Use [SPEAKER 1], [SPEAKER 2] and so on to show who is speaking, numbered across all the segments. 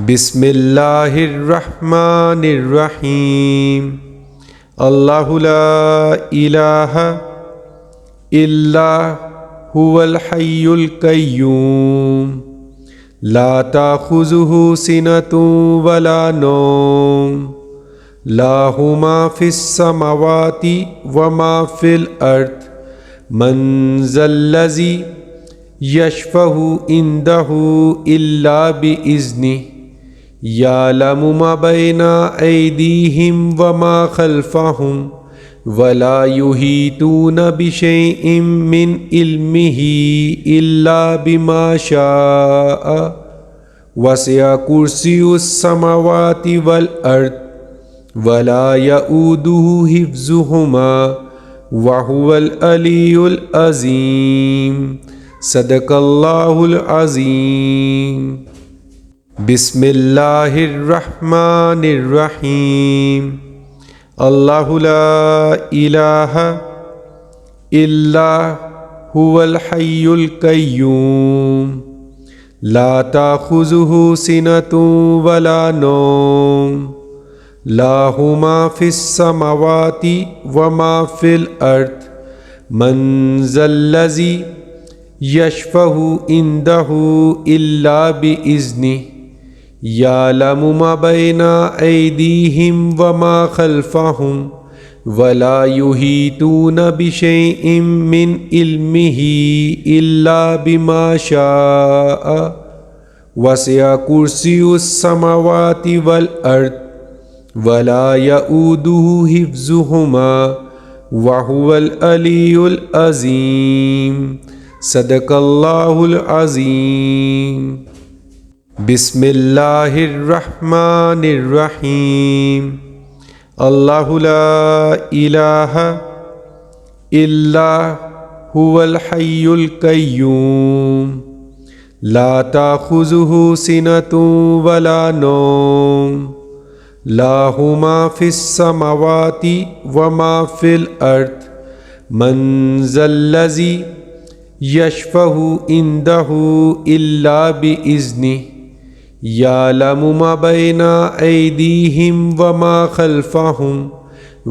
[SPEAKER 1] بسم اللہ الرحمن الرحیم اللہ لا الہ الا هو الحی القیوم لا تأخذہ سنۃ ولا نوم لہ ما فی السماوات وما فی الارض من ذا الذی یشفع عندہ الا بإذنہ یعلم ما بین ایدیہم وما خلفہم ولا یحیطون بشیء من علمہ الا بما شاء وسع کرسیہ السماوات والارض ولا یؤودہ حفظہما وہو العلی العظیم صدق اللہ العظیم۔ بسم اللہ الرحمن الرحیم اللہ لا الہ الا هو الحی القیوم لا تأخذہ سنۃ ولا نوم لہ ما فی السماوات وما فی الارض من ذا الذی یشفع عندہ الا بإذنہ یعلم ما بین ایدیہم وما خلفہم ولا یحیطون بشیء من علمہ الا بما شاء وسع کرسیہ السماوات والارض ولا یؤودہ حفظہما وہو العلی العظیم صدق اللہ العظیم۔ بسم اللہ الرحمن الرحیم اللہ لا الہ الا هو الحی القیوم لا تأخذہ سنۃ ولا نوم لہ ما فی السماوات وما فی الارض من ذا الذی یشفع عندہ الا بإذنہ یعلم ما بین ایدیہم وما خلفہم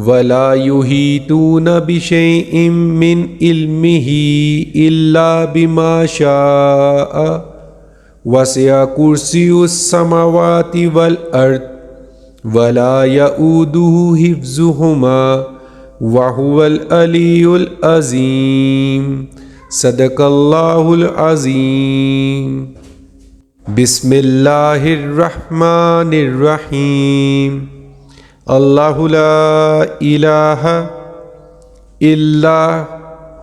[SPEAKER 1] ولا یحیطون بشیء من علمہ الا بما شاء وسع کرسیہ السماوات والارض ولا یؤودہ حفظہما وہو العلی العظیم صدق اللہ العظیم۔ بسم اللہ الرحمن الرحیم اللہ لا الہ الا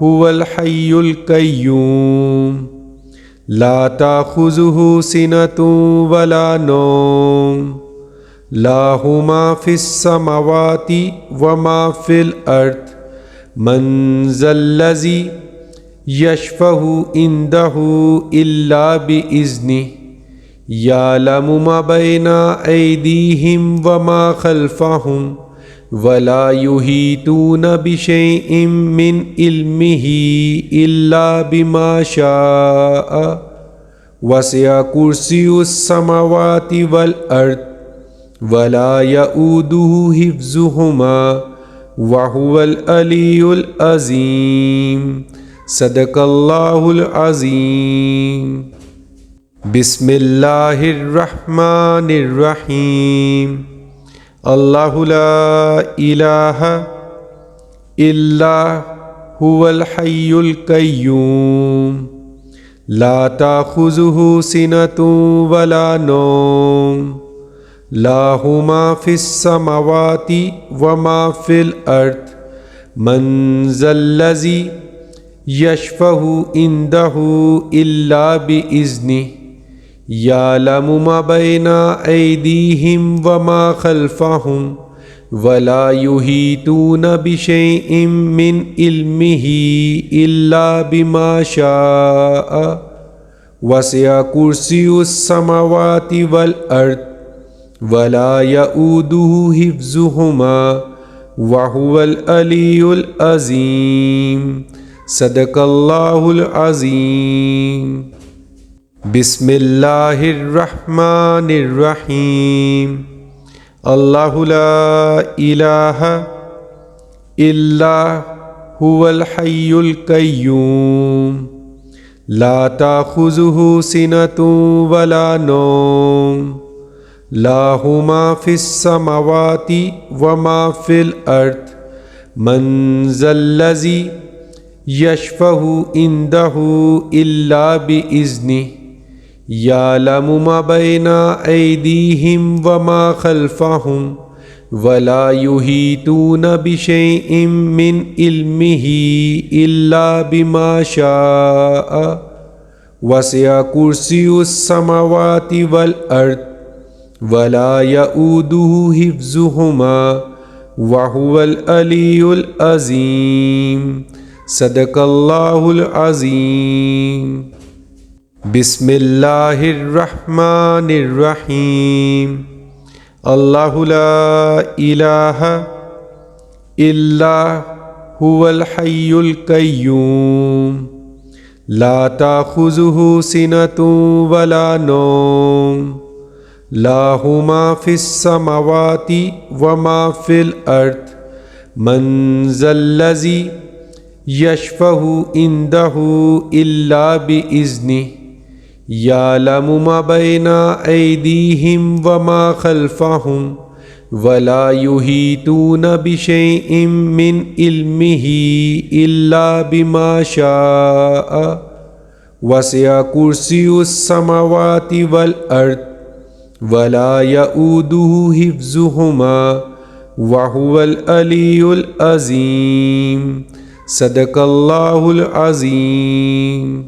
[SPEAKER 1] هو الحی القیوم لا تأخذہ سنۃ ولا نوم لہ ما فی السماوات وما فی الارض من ذا الذی یشفع عندہ الا بإذنہ یعلم ما بین ایدیہم وما خلفہم ولا یحیطون بشیء من علمہ الا بما شاء وسع کرسیہ السماوات والارض ولا یؤودہ حفظہما وہو العلی العظیم صدق اللہ العظیم۔ بسم اللہ الرحمن الرحیم اللہ لا الہ الا هو الحی القیوم لا تأخذہ سنۃ ولا نوم لہ ما فی السماوات وما فی الارض من ذا الذی یشفع عندہ الا بإذنہ یعلم ما بین ایدیہم وما خلفہم ولا یحیطون بشیء من علمہ الا بما شاء وسع کرسیہ السماوات والارض ولا یؤودہ حفظہما وہو العلی العظیم صدق اللہ العظیم۔ بسم اللہ الرحمن الرحیم اللہ لا الہ الا هو الحی القیوم لا تأخذہ سنۃ ولا نوم لہ ما فی السماوات وما فی الارض من ذا الذی یشفع عندہ الا بإذنہ یعلم ما بین ایدیہم وما خلفہم ولا یحیطون بشیء من علمہ الا بما شاء وسع کرسیہ السماوات والارض ولا یؤودہ حفظہما وہو العلی العظیم صدق اللہ العظیم بسم اللہ الرحمن الرحیم اللہ لا الہ الا هو الحی القیوم لا تأخذہ سنۃ ولا نوم لہ ما فی السماوات وما فی الارض من ذا الذی یشفع عندہ الا بإذنہ یعلم ما بین ایدیہم وما خلفہم ولا یحیطون بشیء من علمہ الا بما شاء وسع کرسیہ السماوات والارض ولا یؤودہ حفظہما وہو العلی العظیم صدق اللہ العظیم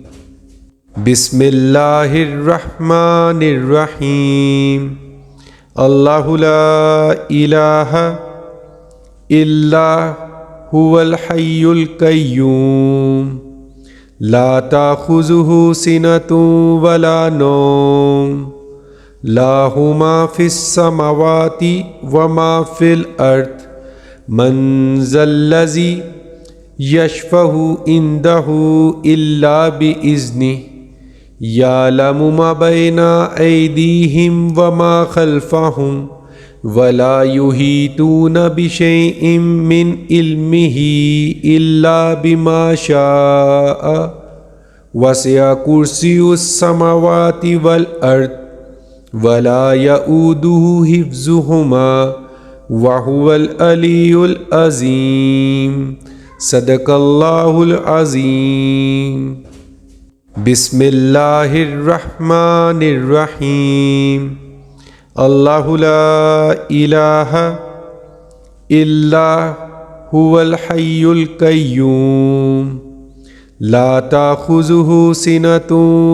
[SPEAKER 1] بسم اللہ الرحمن الرحیم اللہ لا الہ الا هو الحی القیوم لا تأخذہ سنۃ ولا نوم لہ ما فی السماوات وما فی الارض من ذا الذی یشفع عندہ الا بإذنہ یعلم ما بین ایدیہم وما خلفہم ولا یحیطون بشیء من علمہ الا بما شاء وسع کرسیہ السماوات والارض ولا یؤودہ حفظہما وہو العلی العظیم صدق اللہ العظیم بسم اللہ الرحمن الرحیم اللہ لا الہ الا هو الحی القیوم لا تأخذہ سنۃ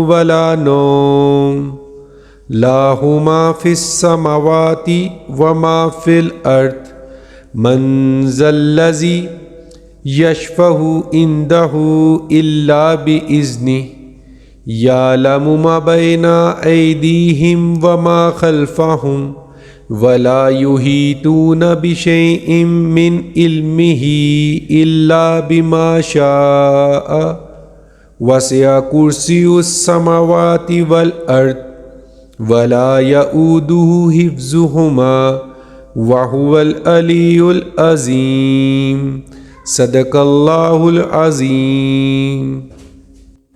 [SPEAKER 1] ولا نوم لہ ما فی السماوات وما فی الارض من ذا الذی یشفع عندہ الا بإذنہ یعلم ما بین ایدیہم وما خلفہم ولا یحیطون بشیء من علمہ الا بما شاء وسع کرسیہ السماوات والارض ولا یؤودہ حفظہما وہو العلی العظیم صدق اللہ العظیم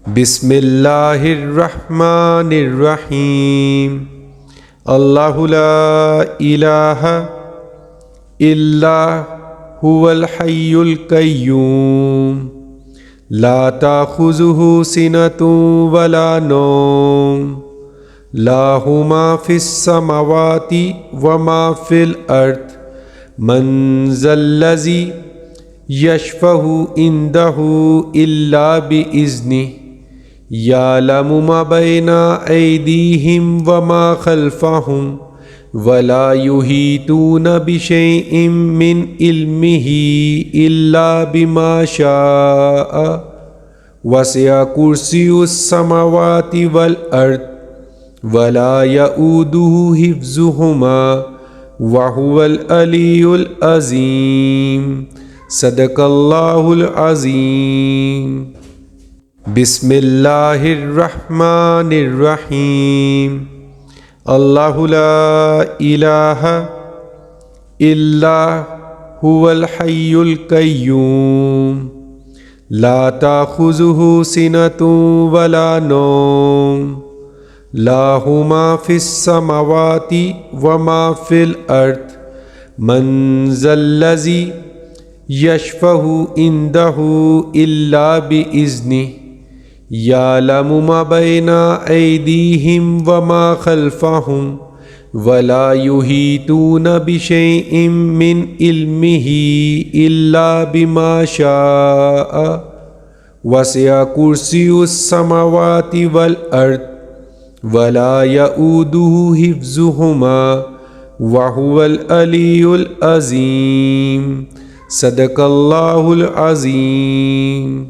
[SPEAKER 1] بسم اللہ الرحمن الرحیم اللہ لا الہ الا هو الحی القیوم لا تأخذہ سنۃ ولا نوم لہ ما فی السماوات وما فی الارض من ذا الذی یشفع عندہ الا بإذنہ یعلم ما بین ایدیہم وما خلفہم ولا یحیطون بشیء من علمہ الا بما شاء وسع کرسیہ السماوات والارض ولا یؤودہ حفظہما وہو العلی العظیم صدق اللہ العظیم بسم اللہ الرحمن الرحیم اللہ لا الہ الا هو الحی القیوم لا تأخذہ سنۃ ولا نوم لہ ما فی السماوات وما فی الارض من ذا الذی یشفع عندہ الا بإذنہ یعلم ما بین ایدیہم وما خلفہم ولا یحیطون بشیء من علمہ الا بما شاء وسع کرسیہ السماوات والارض ولا یؤودہ حفظہما وہو العلی العظیم صدق اللہ العظیم.